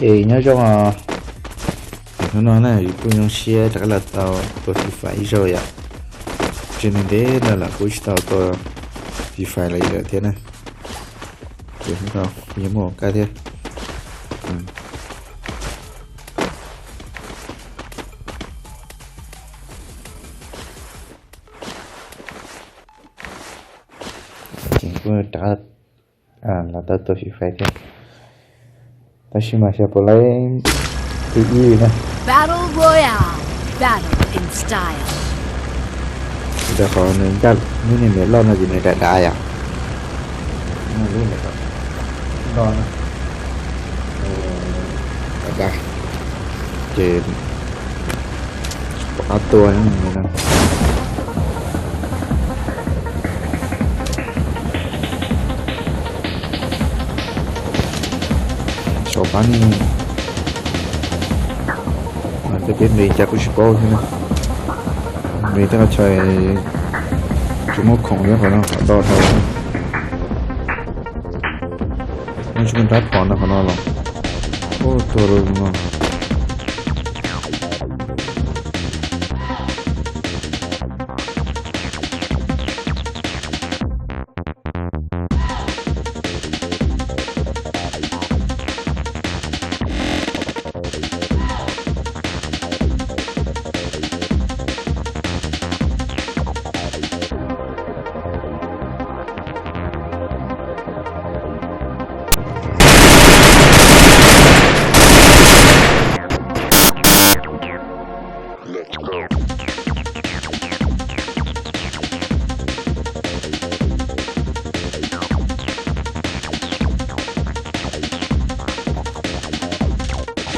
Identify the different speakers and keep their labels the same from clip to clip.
Speaker 1: nhớ trong nó nói này cũng用xe chắc là tao tôi phải rồi ạ cho nên thế là cũng tao tôi phải lấy được thế này để chúng tao nhớ một cái thế chỉ có trả là tao tôi phải thế ta chỉ mà sẽ bỏ lấy cái gì nè
Speaker 2: Battle Royale, battle in style.
Speaker 1: giờ có nên chắc như này mới lo là gì này đại à nó luôn này đó lo nè đại chỉ bỏ tua những người nè số bán mà cái bên mình chắc cũng chỉ có thôi mình ta chơi chúng nó khổng lồ nó đo thôi nó chúng ta còn nó là ô tô rồi mà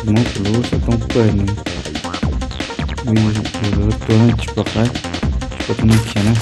Speaker 1: nó lúa sẽ không quên mình lúa tôi nó chỉ có cái nó kia nè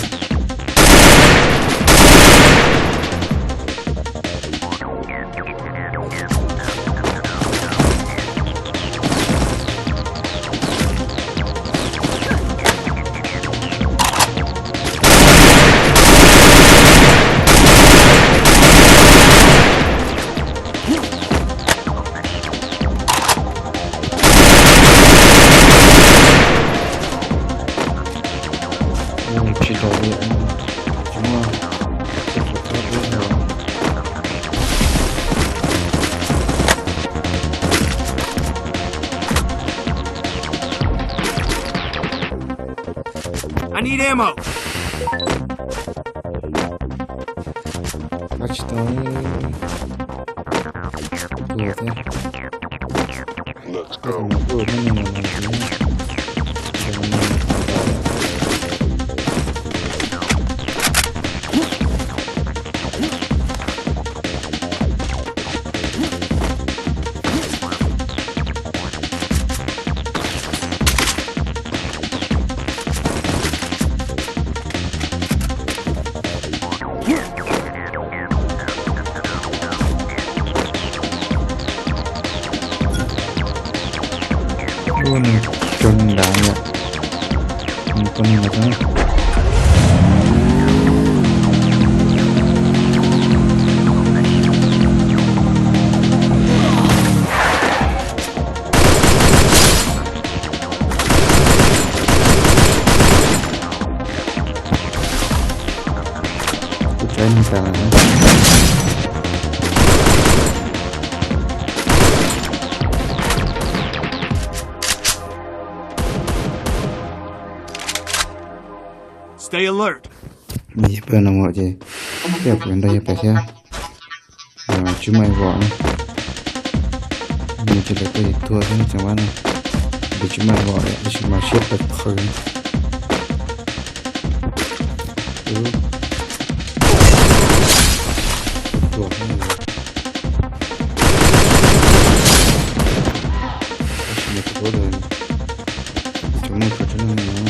Speaker 1: chỉ đồ điện chúng ta tiếp tục các bước nữa
Speaker 3: I need ammo.
Speaker 1: bắt tới đùa thế
Speaker 3: Let's go.
Speaker 1: đùa nó là luôn chân đá nhỉ con này là cái cái này là
Speaker 3: Stay alert.
Speaker 1: gì bên nào mọi gì đẹp gần đây phải xem chúng mày gọi mình chỉ là cái thua thôi chẳng qua này để chúng mày gọi để chúng mày xếp được khơi thua rồi chúng mày phải cho nó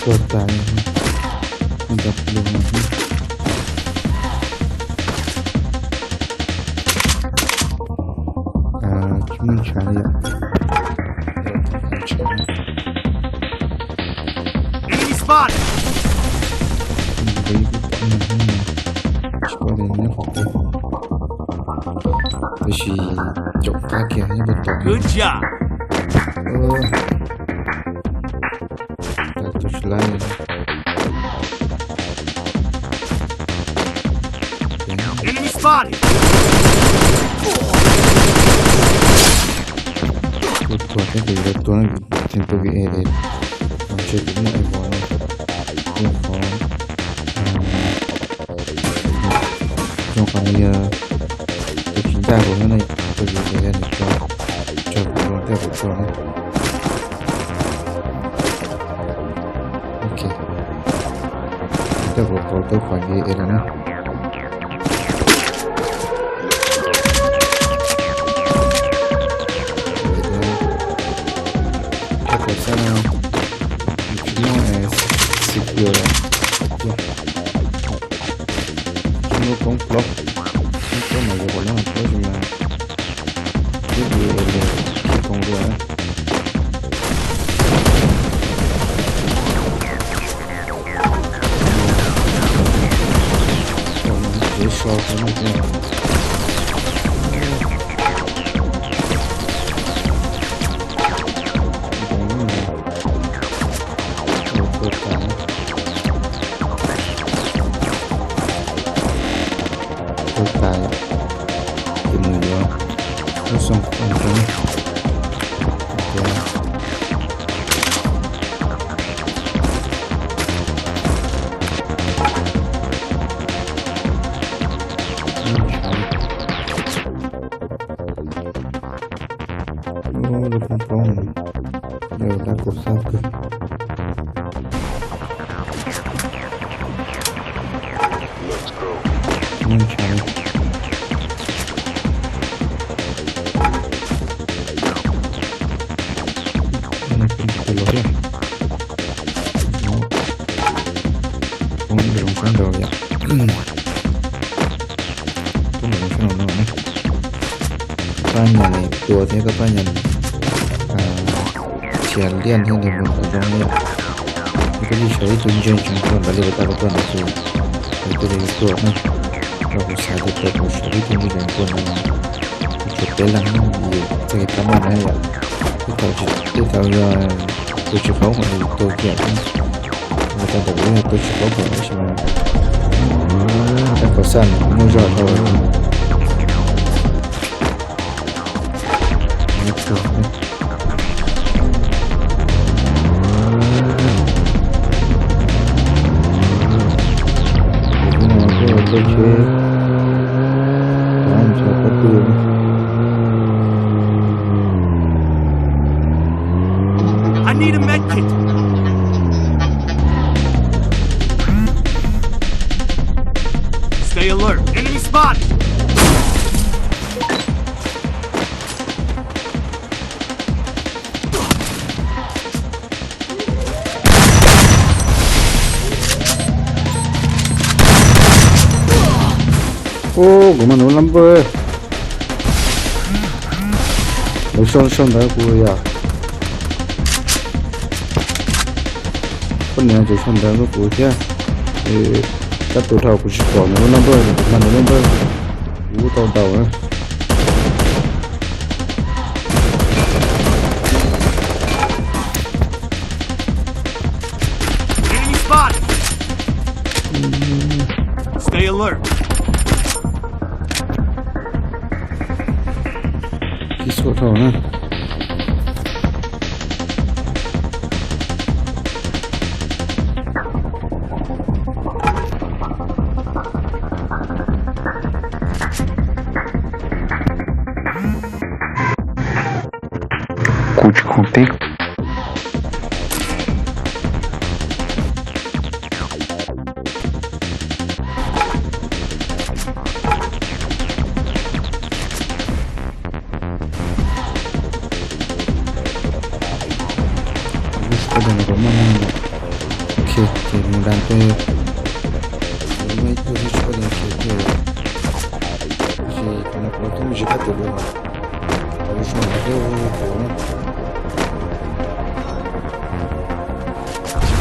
Speaker 1: cortar não dá problema aqui Mun çağırıyor.
Speaker 3: Enemy spotted!
Speaker 1: Thì chụp phá kìa như một tổ
Speaker 3: Good job.
Speaker 1: tôi slide
Speaker 3: Enemy spotted!
Speaker 1: tôi cái gì đó tôi trên tôi bị edit còn chưa tính lại vào không có trong cái tôi chính ra của nó này tôi bị cái này cho nó theo của tôi này ok theo của tôi phải ghi là nó con flop esto me llevó la próxima con rueda eso tài thì người nó xong không có nó được không có đều đã có sao cơ nhưng chào colores no con rồi ya con no paña này tua thế các paña chèn liên hay là một cái giống như cái gì sấy tuần trên chúng con đã liều ta có con được rồi cái này tua nữa rồi có sai được cái sấy tuần như này con này cái tế lăng nhiều cái tấm này là cái tàu tôi chụp phóng mà tôi kiện người ta đồng ý là tôi chụp phóng của nó mà ta có sẵn mua rồi thôi tôi chế anh cho có tiền
Speaker 3: I need a med kit. Stay alert. Enemy spotted.
Speaker 1: ô của mình lắm bơi nó son đó của ya con này cho son đó của kia các tổ thầu của chị có nó lắm bơi mà nó lắm bơi vũ tàu tàu á
Speaker 3: Enemy spotted. Stay alert.
Speaker 1: cái số thầu nữa कुछ होते que durante momento de escolha que como próximo gigante 为什么这个多呢？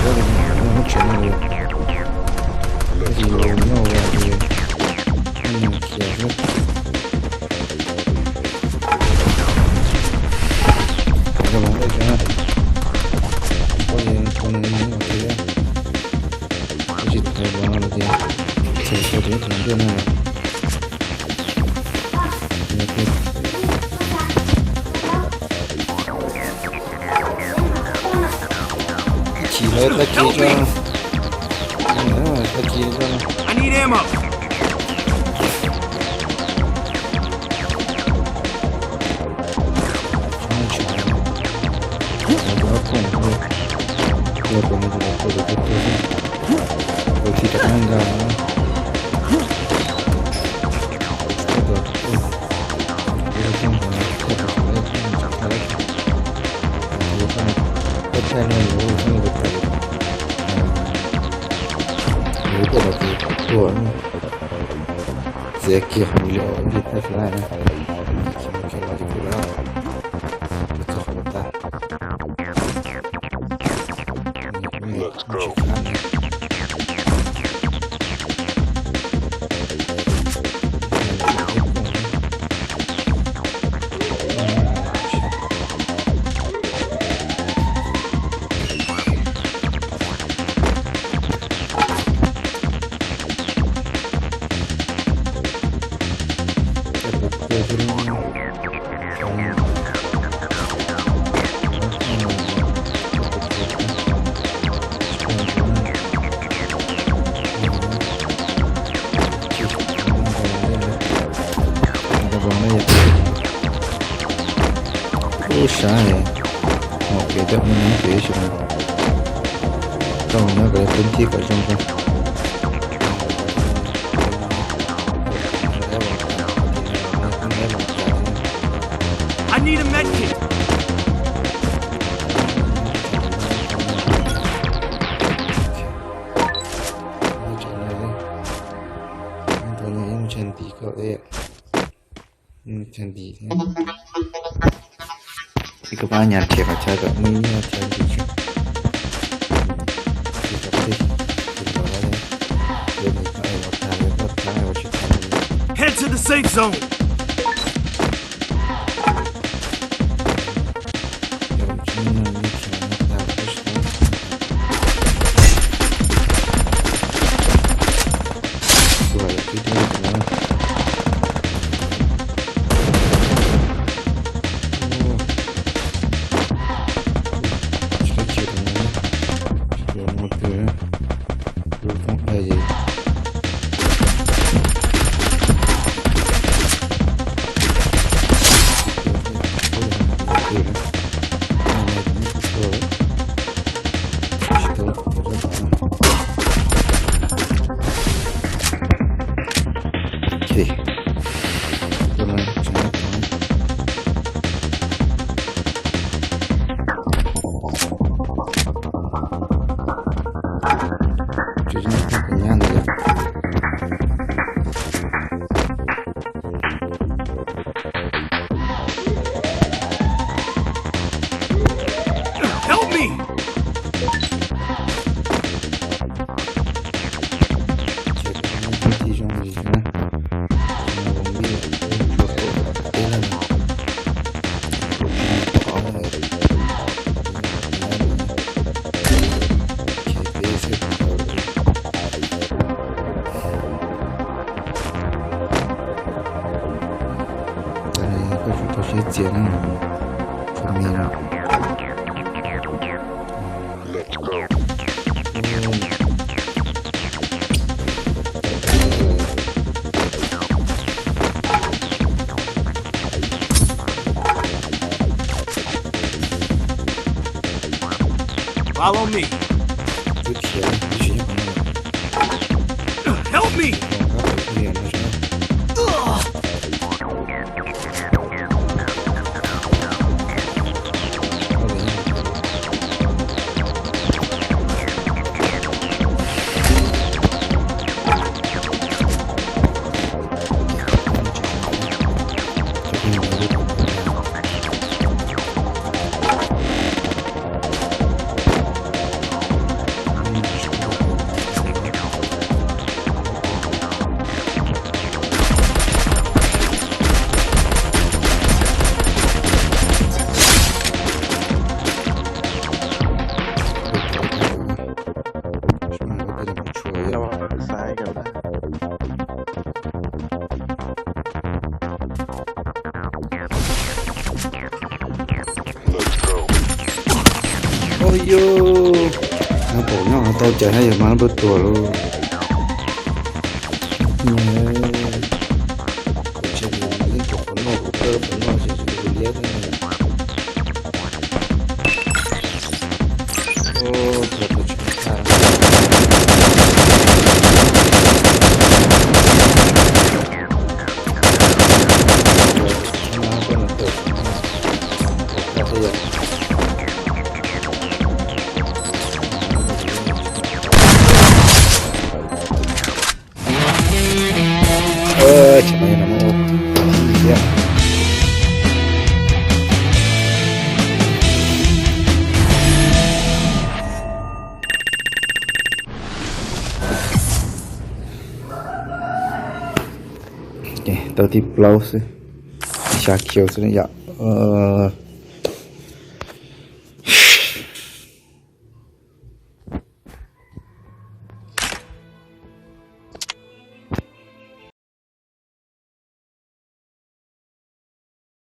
Speaker 1: 这里面我全部这里有没有这个铁子？这个王位圈，我也可能没有这个，估计太乱了点，这个这可能就那个。起来，他接着，他接着。
Speaker 3: I need ammo.
Speaker 1: 这个很无聊，你太出来了，什么看到就不了，这好大。Let's go. 不啥嘞？哦，给的我们能学习吗？到那个本体个身份。
Speaker 3: I need a med kit.
Speaker 1: Jika banyak dia baca tak mengingat janji.
Speaker 3: Head to the safe zone.
Speaker 2: Help me!
Speaker 1: Let's go.
Speaker 3: Follow me. Help me!
Speaker 1: yo nó bổ nhau nó tao chạy hay giờ mà nó bớt tuổi luôn chỉ những cái phần nọ của cơ phần nọ chỉ được liệt này ô thật là chúng ta chẳng may là một yeah. Okay, 30 plus Shaq kills in it, yeah.